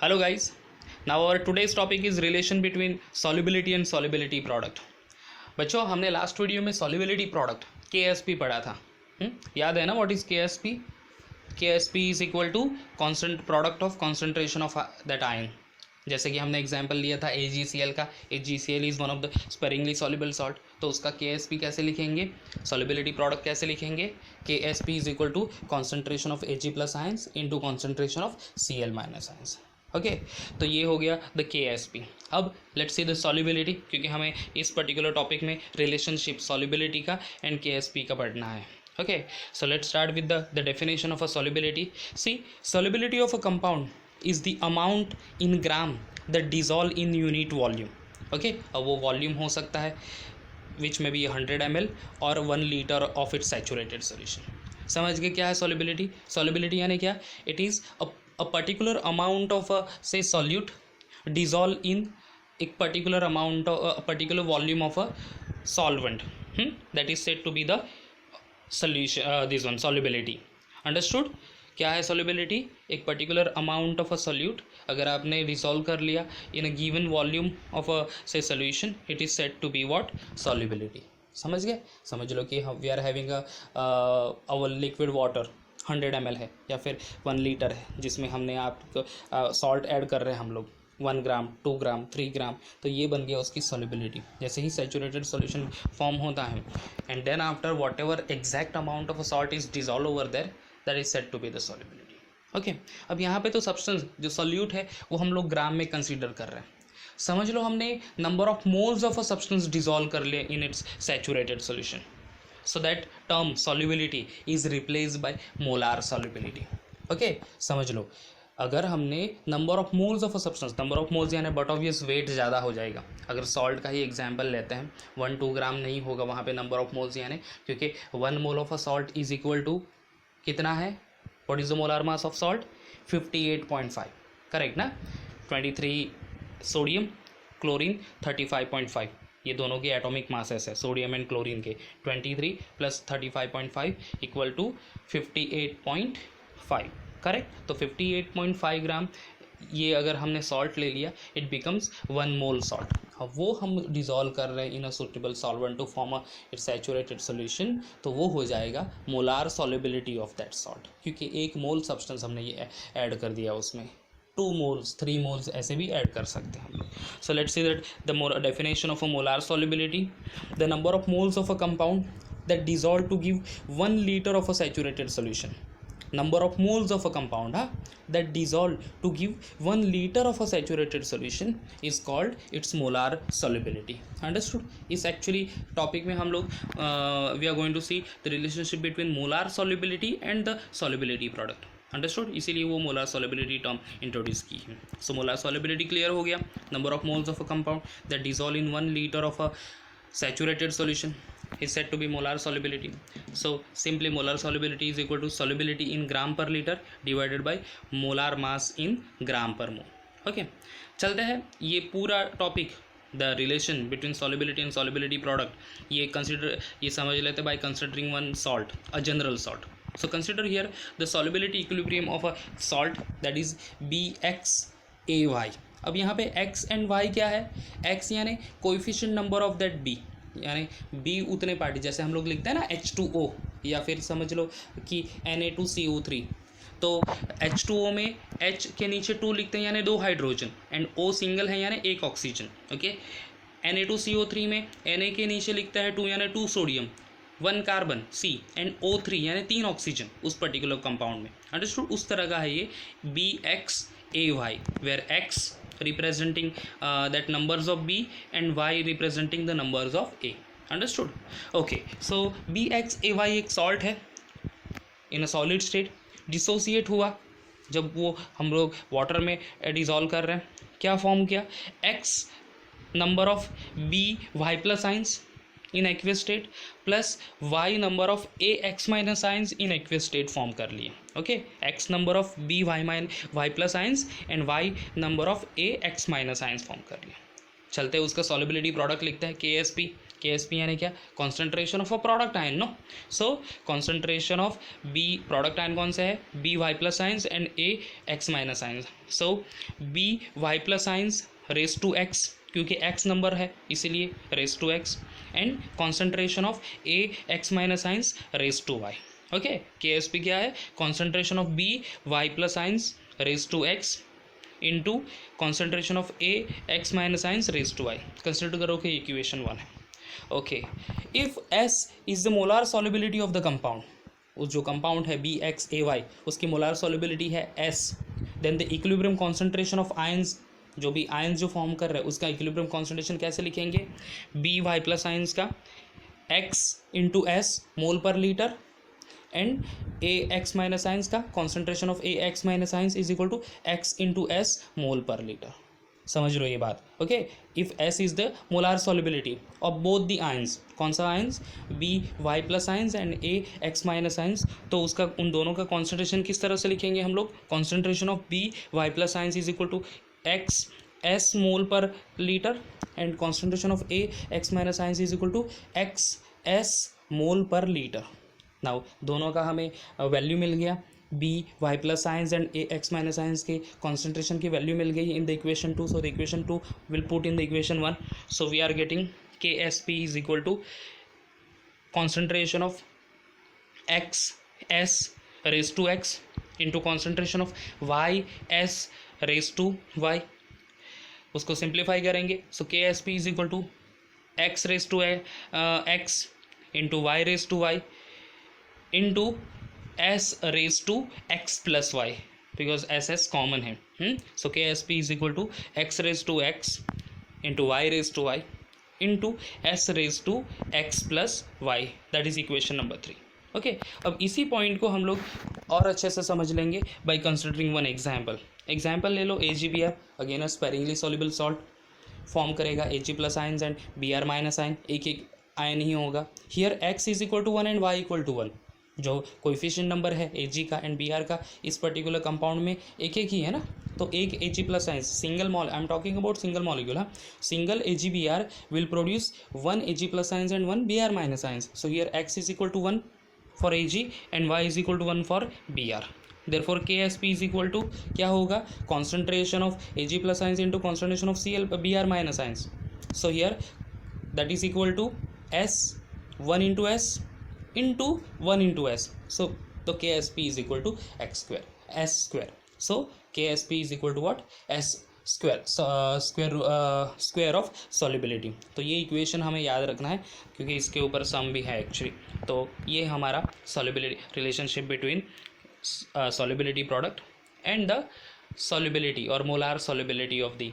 Hello guys. Now our today's topic is relation between solubility and solubility product. बच्चों हमने last video में solubility product KSP पढ़ा था. याद है ना what is KSP? KSP is equal to constant product of concentration of that ion. जैसे कि हमने एग्जाम्पल लिया था AgCl का. AgCl is one of the sparingly soluble salt. तो उसका KSP कैसे लिखेंगे, सॉल्युबिलिटी प्रोडक्ट कैसे लिखेंगे? KSP is equal to concentration of Ag plus ions into concentration of Cl minus ions. Okay तो ये हो गया द KSP. अब लेट्स सी द सॉल्युबिलिटी, क्योंकि हमें इस पर्टिकुलर टॉपिक में रिलेशनशिप सॉल्युबिलिटी का एंड KSP का पढ़ना है. Okay, so let's start with the definition of a solubility. See, solubility of a compound is the amount in gram that dissolve in unit volume. Okay, अब वो volume हो सकता है which may be 100 ml और 1 liter of its saturated solution. समझ गए क्या है solubility? Solubility यानी क्या? It is a particular amount of a say solute dissolve in एक particular amount of a particular volume of a solvent that is said to be the solution. This one solubility. Understood? क्या है solubility? एक particular amount of a solute अगर आपने resolve कर लिया in a given volume of a say solution, it is said to be what? Solubility. समझ गए? समझ लो कि we are having a our liquid water 100 ml है या फिर 1 लीटर है जिसमें हमने आपको सॉल्ट ऐड कर रहे हैं हम लोग 1 ग्राम 2 ग्राम 3 ग्राम. तो ये बन गया उसकी सॉल्युबिलिटी. जैसे ही सैचुरेटेड सॉल्यूशन फॉर्म होता है and then after whatever exact amount of salt is dissolve over there, that is said to be the solubility. Okay, अब यहाँ पे तो सब्सटेंस जो सॉल्यूट है वो हम लोग ग्राम में कंसिडर कर रहे हैं. समझ लो हमने number of moles of a substance dissolve कर लिए in its saturated solution. So that term solubility is replaced by molar solubility. Okay, समझ लो अगर हमने number of moles of a substance, number of moles यानी बट ऑब्वियस वेट ज़्यादा हो जाएगा. अगर सॉल्ट का ही एग्जांपल लेते हैं 1-2 ग्राम नहीं होगा वहाँ पे नंबर ऑफ मोल्स यानी, क्योंकि 1 mole of a salt is equal to कितना है? What is the molar mass of salt? 58.5. Correct ना? 23 सोडियम, क्लोरीन 35.5. ये दोनों के एटॉमिक मासेस है सोडियम एंड क्लोरीन के. 23 प्लस 35.5 इक्वल टू 58.5. करेक्ट. तो 58.5 ग्राम ये अगर हमने सॉल्ट ले लिया इट बिकम्स 1 मोल सॉल्ट. अब वो हम डिज़ोल्व कर रहे हैं in a suitable solvent to form a it saturated solution, तो वो हो जाएगा molar solubility of that salt, क्योंकि 1 मोल सब्सटेंस हमने ये ऐड कर दिया उसमें. 2 moles 3 moles ऐसे भी ऐड कर सकते हैं हम. So let's see that the definition of a molar solubility, the number of moles of a compound that dissolve to give 1 liter of a saturated solution. Number of moles of a compound that dissolve to give 1 liter of a saturated solution is called its molar solubility. Understood? इस actually topic में हम लोग we are going to see the relationship between molar solubility and the solubility product. Understood? इसीलिए वो molar solubility term introduce की है. सो molar solubility clear हो गया. Number of moles of a compound that dissolve in 1 litre of a saturated solution is said to be molar solubility. So simply molar solubility is equal to solubility in gram per liter divided by molar mass in gram per mole. Okay, चलते हैं. ये पूरा topic the relation between solubility and solubility product ये समझ लेते by considering one salt, a general salt. So consider here the solubility equilibrium of a salt that is BXAY. अब यहाँ पे x and y क्या है? x यानी coefficient number of that b, यानी b उतने पार्टी, जैसे हम लोग लिखते हैं ना H2O, या फिर समझ लो कि Na2CO3. तो H2O में H के नीचे 2 लिखते हैं यानी 2 हाइड्रोजन एंड O सिंगल है यानी 1 ऑक्सीजन. ओके, Na2CO3 में Na के नीचे लिखता है 2 यानी 2 sodium, 1 carbon C and O3 यानी 3 ऑक्सीजन उस पर्टिकुलर कंपाउंड में. अंडरस्टूड? उस तरह का है ये BXAY, where X representing that numbers of B and Y representing the numbers of A. Understood? Okay, so BXAY एक सॉल्ट है in a solid state. Dissociate हुआ जब वो हम लोग वाटर में डिज़ोल्व कर रहे हैं. क्या फॉर्म किया? X number of BY plus ions in aqueous state plus y number of AX minus ions in aqueous state form कर लिए. Okay, x number of BY plus ions and y number of AX minus ions form कर लिए. चलते हैं उसका solubility product लिखते हैं KSP. KSP यानी क्या, concentration of a product ion no. So concentration of B product ion कौन सा है, BY plus ions and AX minus ions. So BY plus ions raise to X, क्योंकि X नंबर है इसीलिए raise to X, and concentration of AX minus ions raise to Y. Okay, KSP क्या है, concentration of BY plus ions raise to X into concentration of AX minus ions raise to Y. Consider करो कि equation 1 है. Okay, if S is the molar solubility of the compound, उस जो compound है BXAY उसकी molar solubility है S, then the equilibrium concentration of ions, जो भी आयंस जो फॉर्म कर रहे हैं उसका इक्विलिब्रियम कॉन्सेंट्रेशन कैसे लिखेंगे, BY प्लस आयंस का X into S mole per litre, and AX minus ions का concentration of AX minus ions is equal to X into S mole per litre. समझ लो ये बात. Okay, if S is the molar solubility of both the ions, कौन सा ions, BY plus ions and AX minus ions, तो उसका उन दोनों का कॉन्सेंट्रेशन किस तरह से लिखेंगे हम लोग, concentration of BY plus ions is equal to X S mole per litre and concentration of AX minus ions is equal to X S mole per litre. Now दोनों का हमें वैल्यू मिल गया, BY plus ions and AX minus ions के concentration की value मिल गई in the equation 2. So the equation 2 will put in the equation 1. So we are getting KSP is equal to concentration of X S raise to X into concentration of Y S raise to Y. उसको simplify करेंगे. So KSP is equal to X raise to X into Y raise to Y into S raise to X plus Y, because SS common है. So KSP is equal to X raise to X into Y raise to Y into S raise to X plus Y. That is equation number 3. Okay, अब इसी point को हम लोग और अच्छे से समझ लेंगे बाई कंसिडरिंग वन एग्जाम्पल ले लो. AgBr again a sparingly soluble salt form करेगा Ag plus ions and Br minus ion, एक आयन ही होगा. Here X is equal to 1 and Y equal to 1. जो कोएफिशिएंट नंबर है Ag का and Br का इस पर्टिकुलर कंपाउंड में एक ही है ना, तो एक Ag plus ions single mole, I am talking about single molecule. हाँ, single AgBr will produce 1 Ag plus ions and 1 Br minus ions. So here X is equal to 1 for Ag and Y is equal to 1 for Br. therefore KSP is equal to क्या होगा, concentration of Ag plus ions into concentration of Cl Br minus ions. So here that is equal to S 1 into S into 1 into S. So the KSP is equal to X square, S square. So KSP is equal to what, S square. Square of solubility. तो ये equation हमें याद रखना है क्योंकि इसके ऊपर सम भी है एक्चुअली. तो ये हमारा solubility relationship between solubility product and the solubility or molar solubility of the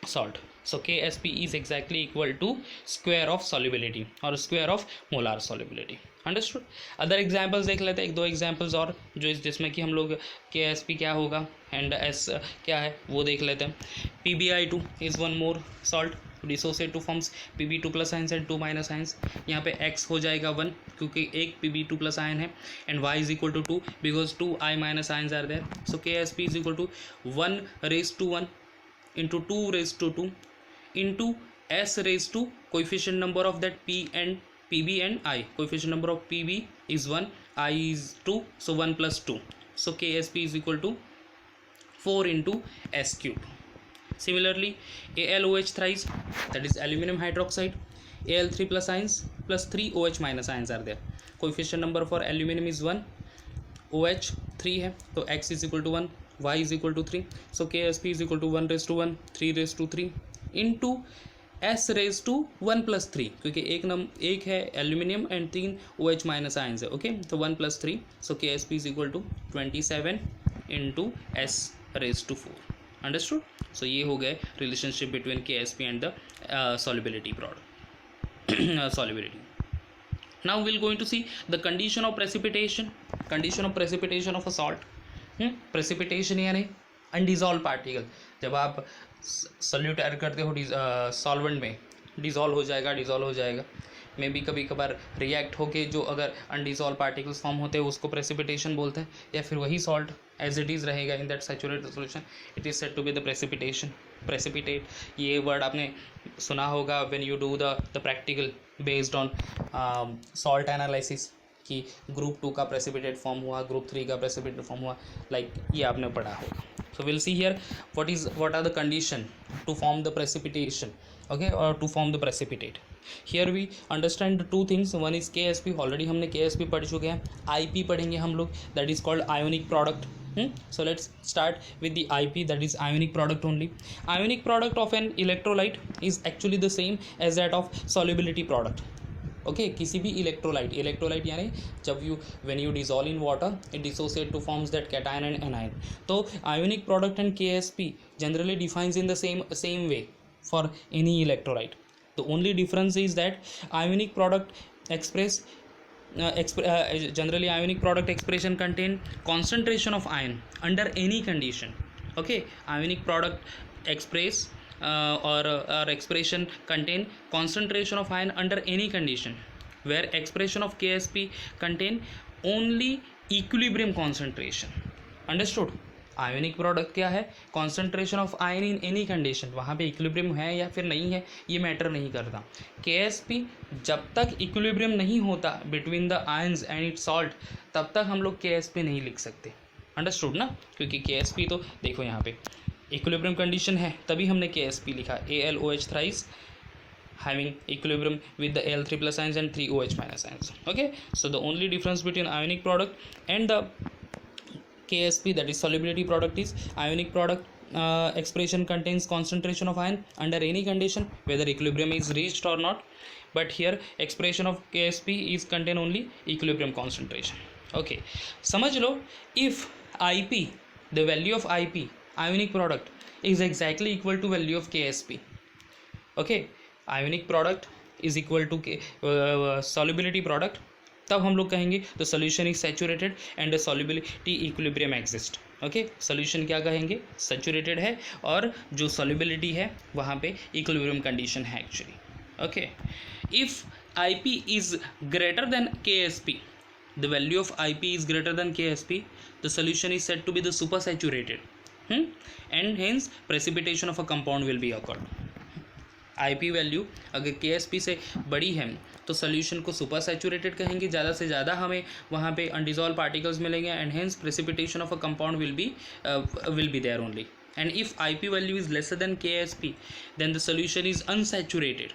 salt. So KSP is exactly equal to square of solubility or square of molar solubility. Understood. Other examples देख लेते हैं, एक दो examples और जो जिसमें कि हम लोग KSP क्या होगा एंड S क्या है वो देख लेते हैं. PbI2 is one more salt dissociate to forms Pb2 plus ions and 2 minus ions. यहाँ पे X हो जाएगा 1 क्योंकि एक Pb2 प्लस आयन है and Y is equal to 2 because 2 I minus ions are there. So KSP is equal to 1 raise to 1 into 2 raise to 2 into S raise to coefficient number of that Pb and I. Coefficient number of Pb is 1, I is 2, so 1 plus 2. So KSP is equal to 4 into S cube. Similarly, AlOH thrice, that is aluminum hydroxide, Al3 plus ions plus 3 OH minus ions are there. Coefficient number for aluminum is 1, OH 3 है तो X is equal to 1, Y is equal to 3. So KSP is equal to 1 raised to 1, 3 raised to 3 into S raise to 1 plus 3 क्योंकि एक है aluminium and 3 OH minus ions है. Okay, तो 1 plus 3. So KSP is equal to 27 into S raise to 4. Understood. So ये हो गए relationship between KSP and the solubility product. Solubility. Now we'll going to see the condition of precipitation. Condition of precipitation of a salt. Precipitation यानी undissolved particle. जब आप solute add करते हो solvent में dissolve हो जाएगा मे भी कभी कभार रिएक्ट होके जो अगर अनडिजॉल्व पार्टिकल्स फॉर्म होते हैं उसको प्रेसिपिटेशन बोलते हैं या फिर वही सॉल्ट एज इट इज़ रहेगा in that saturated solution, it is said to be the precipitate. ये वर्ड आपने सुना होगा when you do the practical based on salt analysis, कि ग्रुप 2 का प्रेसिपिटेट फॉर्म हुआ, ग्रुप 3 का प्रेसिपिटेट फॉर्म हुआ, लाइक ये आपने पढ़ा होगा। So will see here what are the condition to form the precipitation, okay, or to form the precipitate. Here we understand the two things. One is KSP, already हमने KSP पढ़ चुके हैं. IP पढ़ेंगे हम लोग, that is called ionic product. So let's start with the IP, that is ionic product only. Ionic product of an electrolyte is actually the same as that of solubility product. Okay किसी भी electrolyte यानी जब when you dissolve in water it dissociate to forms that cation and anion. तो ionic product and KSP generally defines in the same way for any electrolyte. The only difference is that ionic product express generally ionic product expression contain concentration of ion under any condition. Okay, ionic product express or expression contain concentration of ion under any condition, where expression of KSP contain only equilibrium concentration. Understood? Ionic product क्या है? Concentration of ion in any condition. वहाँ पे equilibrium है या फिर नहीं है ये मैटर नहीं करता. KSP जब तक इक्विलिब्रियम नहीं होता between the ions and it salt, तब तक हम लोग KSP नहीं लिख सकते. अंडरस्टूड ना? क्योंकि KSP तो देखो यहाँ पे इक्विलिब्रियम कंडीशन है तभी हमने KSP लिखा. AlOH thrice having equilibrium with the Al3 plus ions and 3OH minus ions. Okay, so the only difference between ionic product and the KSP, that is solubility product, is ionic product expression contains concentration of ion under any condition whether equilibrium is reached or not, but here expression of KSP is contain only equilibrium concentration. Okay, समझ लो, if IP, the value of IP ionic product is exactly equal to value of KSP. Okay, ionic product is equal to solubility product, तब हम लोग कहेंगे the solution is saturated and the solubility equilibrium exist. Okay, solution क्या कहेंगे? Saturated है और जो solubility है वहाँ पे इक्विलिब्रियम कंडीशन है actually. Okay, if IP is greater than KSP, the value of IP is greater than KSP, the solution is said to be the super saturated, and hence precipitation of a compound will be occurred. IP value अगर KSP से बड़ी है तो solution को super saturated कहेंगे, ज़्यादा से ज़्यादा हमें वहाँ पे अनडिजॉल्व पार्टिकल्स मिलेंगे and hence precipitation of a compound will be there only. And if IP value is lesser than KSP then the solution is unsaturated.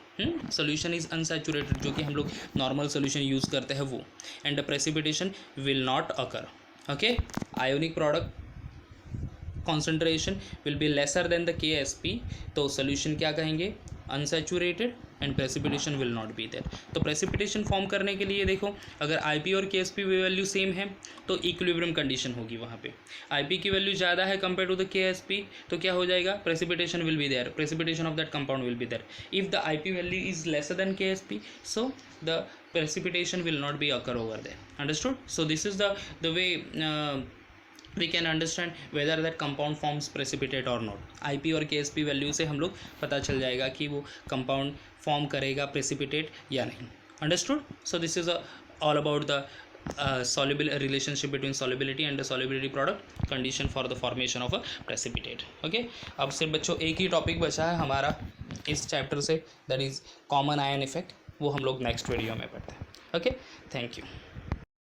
Solution is unsaturated, जो कि हम लोग नॉर्मल सोल्यूशन यूज़ करते हैं वो, and the precipitation will not occur. Okay, ionic product concentration will be lesser than the KSP, तो solution क्या कहेंगे? Unsaturated, and precipitation will not be there. तो प्रेसिपिटेशन फॉर्म करने के लिए देखो, अगर IP और KSP वैल्यू सेम है तो इक्विलिब्रियम कंडीशन होगी. वहाँ पे IP की वैल्यू ज़्यादा है कंपेयर टू द KSP, तो क्या हो जाएगा? Precipitation will be there, precipitation of that compound will be there. If the IP value is lesser than KSP, so the precipitation will not be occur over there. Understood? So this is the way we can understand whether that compound forms precipitate or not. IP और KSP value से हम लोग पता चल जाएगा कि वो compound form करेगा प्रेसिपिटेट या नहीं. Understood? So this is all about the soluble relationship between solubility and the solubility product condition for the formation of a precipitate. Okay, अब सिर्फ बच्चों एक ही टॉपिक बचा है हमारा इस चैप्टर से, that is common ion effect. वो हम लोग नेक्स्ट वीडियो में पढ़ते हैं. Okay, thank you.